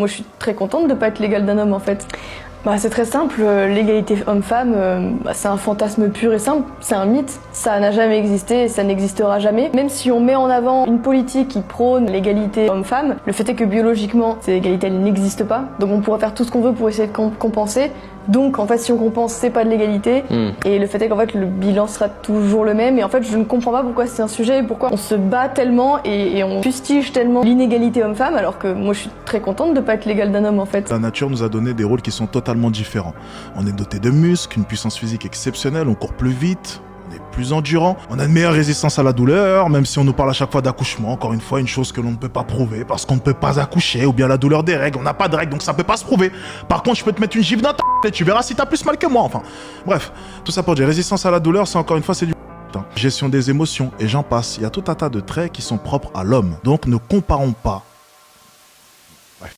Moi je suis très contente de pas être l'égale d'un homme en fait. C'est très simple, l'égalité homme-femme, c'est un fantasme pur et simple, c'est un mythe. Ça n'a jamais existé et ça n'existera jamais. Même si on met en avant une politique qui prône l'égalité homme-femme, le fait est que biologiquement, cette égalité elle n'existe pas. Donc on pourra faire tout ce qu'on veut pour essayer de compenser. Donc en fait si on compense, c'est pas de l'égalité. Et le fait est qu'en fait le bilan sera toujours le même. Et en fait je ne comprends pas pourquoi c'est un sujet et pourquoi on se bat tellement et on fustige tellement l'inégalité homme-femme alors que moi je suis très contente de pas être l'égale d'un homme en fait. La nature nous a donné des rôles qui sont totalement différents. On est doté de muscles, une puissance physique exceptionnelle, on court plus vite, on est plus endurant, on a une meilleure résistance à la douleur, même si on nous parle à chaque fois d'accouchement, encore une fois, une chose que l'on ne peut pas prouver, parce qu'on ne peut pas accoucher, ou bien la douleur des règles, on n'a pas de règles, donc ça peut pas se prouver. Par contre, je peux te mettre une gifle dans ta et tu verras si t'as plus mal que moi, enfin. Bref, tout ça pour dire, résistance à la douleur, c'est encore une fois, c'est du gestion des émotions, et j'en passe, il y a tout un tas de traits qui sont propres à l'homme. Donc ne comparons pas